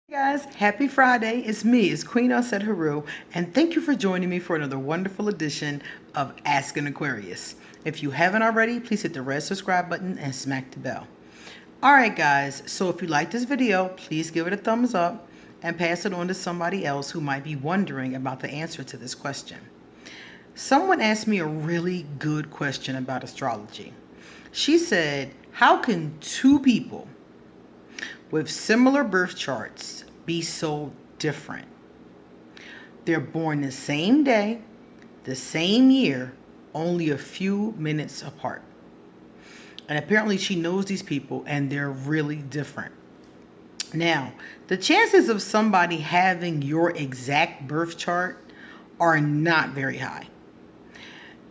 Hey guys, happy Friday. It's Queen Osset Haru, and thank you for joining me for another wonderful edition of Ask an Aquarius. If you haven't already, please hit the red subscribe button and smack the bell. Alright guys, so if you like this video, please give it a thumbs up and pass it on to somebody else who might be wondering about the answer to this question. Someone asked me a really good question about astrology. She said, how can two people with similar birth charts be so different? They're born the same day, the same year, only a few minutes apart. And apparently she knows these people and they're really different. Now, the chances of somebody having your exact birth chart are not very high.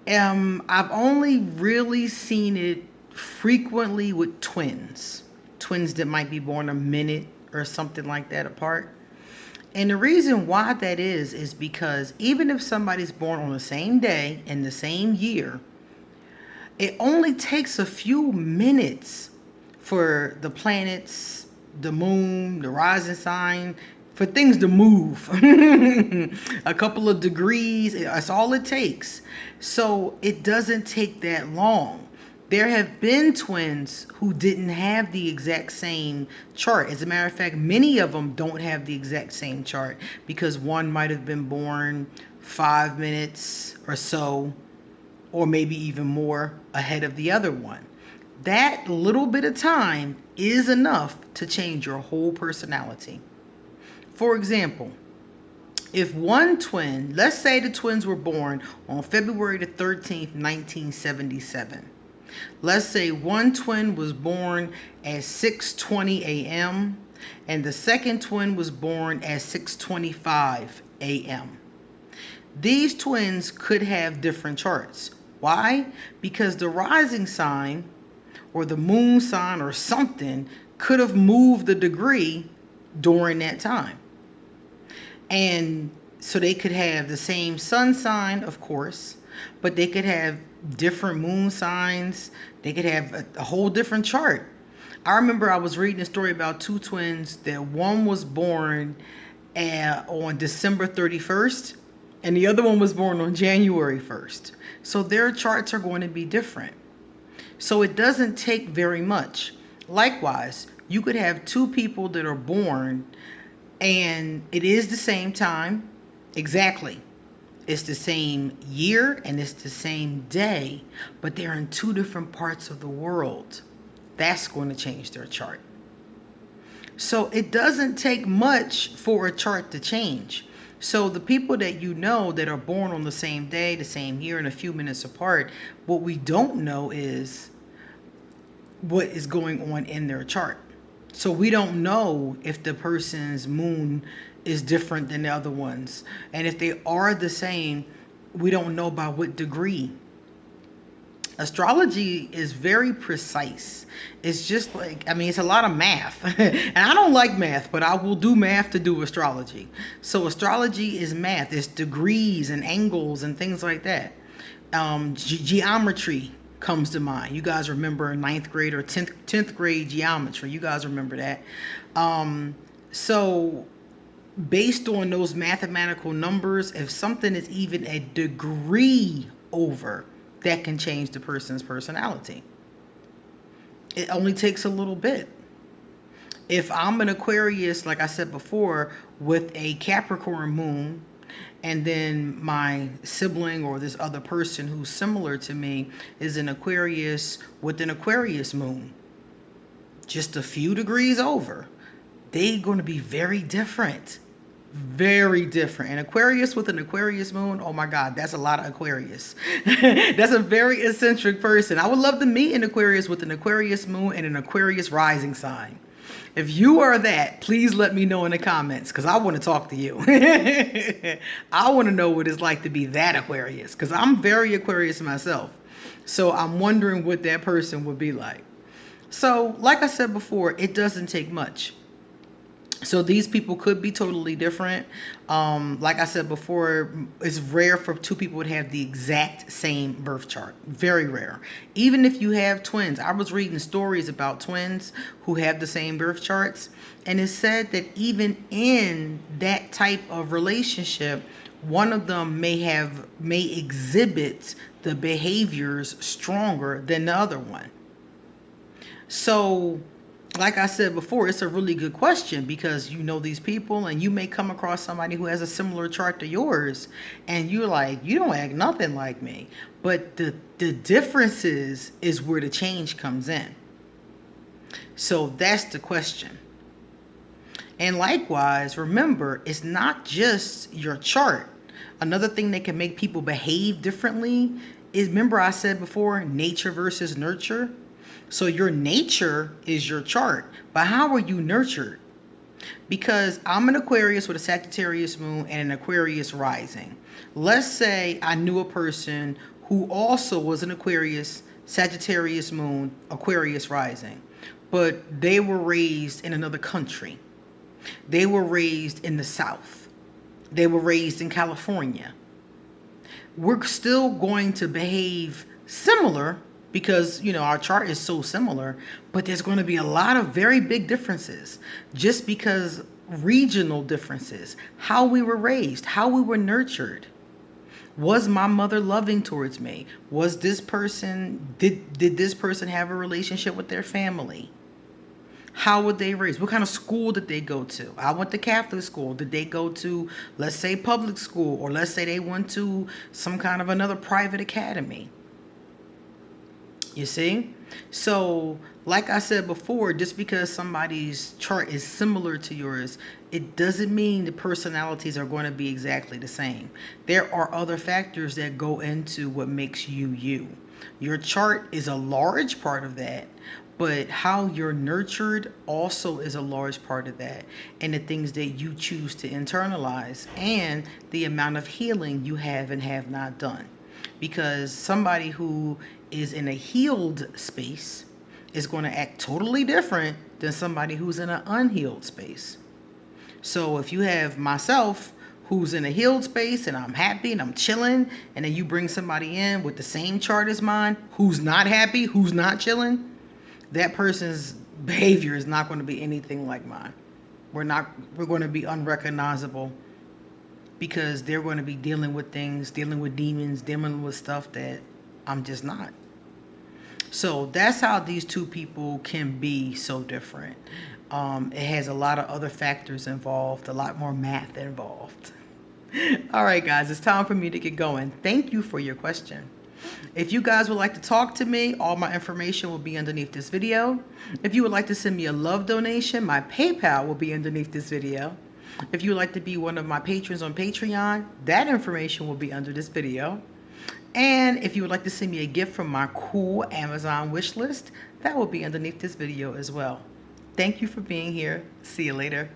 I've only really seen it frequently with twins that might be born a minute or something like that apart. And the reason why that is because even if somebody's born on the same day in the same year, it only takes a few minutes for the planets, the moon, the rising sign, for things to move. A couple of degrees, that's all it takes. So it doesn't take that long. There have been twins who didn't have the exact same chart. As a matter of fact, many of them don't have the exact same chart because one might have been born 5 minutes or so, or maybe even more ahead of the other one. That little bit of time is enough to change your whole personality. For example, if one twin, let's say the twins were born on February the 13th, 1977. Let's say one twin was born at 6:20 a.m. and the second twin was born at 6:25 a.m. These twins could have different charts. Why? Because the rising sign or the moon sign or something could have moved the degree during that time. And so they could have the same sun sign, of course, but they could have different moon signs. They could have a whole different chart. I remember I was reading a story about two twins that one was born on December 31st and the other one was born on January 1st. So their charts are going to be different. So it doesn't take very much. Likewise, you could have two people that are born and it is the same time, exactly. It's the same year and it's the same day, but they're in two different parts of the world. That's going to change their chart. So it doesn't take much for a chart to change. So the people that you know that are born on the same day, the same year, and a few minutes apart, what we don't know is what is going on in their chart. So we don't know if the person's moon is different than the other ones. And if they are the same, we don't know by what degree. Astrology is very precise. It's just like, it's a lot of math. And I don't like math, but I will do math to do astrology. So astrology is math. It's degrees and angles and things like that. Geometry comes to mind. You guys remember 9th grade or 10th grade geometry. You guys remember that. So based on those mathematical numbers, if something is even a degree over, that can change the person's personality. It only takes a little bit. If I'm an Aquarius, like I said before, with a Capricorn moon, and then my sibling or this other person who's similar to me is an Aquarius with an Aquarius moon, just a few degrees over, they're going to be very different. Very different. An Aquarius with an Aquarius moon, oh my God, that's a lot of Aquarius. That's a very eccentric person. I would love to meet an Aquarius with an Aquarius moon and an Aquarius rising sign. If you are that, please let me know in the comments because I want to talk to you. I want to know what it's like to be that Aquarius because I'm very Aquarius myself. So I'm wondering what that person would be like. So like I said before, it doesn't take much. So these people could be totally different. Like I said before, it's rare for two people to have the exact same birth chart. Very rare. Even if you have twins. I was reading stories about twins who have the same birth charts, and it said that even in that type of relationship, one of them may exhibit the behaviors stronger than the other one. So, like I said before, it's a really good question because you know these people and you may come across somebody who has a similar chart to yours and you're like, you don't act nothing like me. But the differences is where the change comes in. So that's the question. And likewise, remember, it's not just your chart. Another thing that can make people behave differently is, remember I said before, nature versus nurture? So your nature is your chart, but how are you nurtured? Because I'm an Aquarius with a Sagittarius moon and an Aquarius rising. Let's say I knew a person who also was an Aquarius, Sagittarius moon, Aquarius rising, but they were raised in another country. They were raised in the South. They were raised in California. We're still going to behave similar because, you know, our chart is so similar, but there's going to be a lot of very big differences just because regional differences, how we were raised, how we were nurtured. Was my mother loving towards me? Was this person, did this person have a relationship with their family? How were they raised? What kind of school did they go to? I went to Catholic school. Did they go to, let's say, public school? Or let's say they went to some kind of another private academy? You see? So, like I said before, just because somebody's chart is similar to yours, it doesn't mean the personalities are going to be exactly the same. There are other factors that go into what makes you you. Your chart is a large part of that, but how you're nurtured also is a large part of that. And the things that you choose to internalize and the amount of healing you have and have not done. Because somebody who is in a healed space is going to act totally different than somebody who's in an unhealed space. So if you have myself who's in a healed space and I'm happy and I'm chilling, and then you bring somebody in with the same chart as mine who's not happy, who's not chilling, that person's behavior is not going to be anything like mine. We're going to be unrecognizable because they're going to be dealing with things, dealing with demons, dealing with stuff that I'm just not. So that's how these two people can be so different. It has a lot of other factors involved, a lot more math involved. All right, guys, it's time for me to get going. Thank you for your question. If you guys would like to talk to me, all my information will be underneath this video. If you would like to send me a love donation, my PayPal will be underneath this video. If you would like to be one of my patrons on Patreon, that information will be under this video. And if you would like to send me a gift from my cool Amazon wish list, that will be underneath this video as well. Thank you for being here. See you later.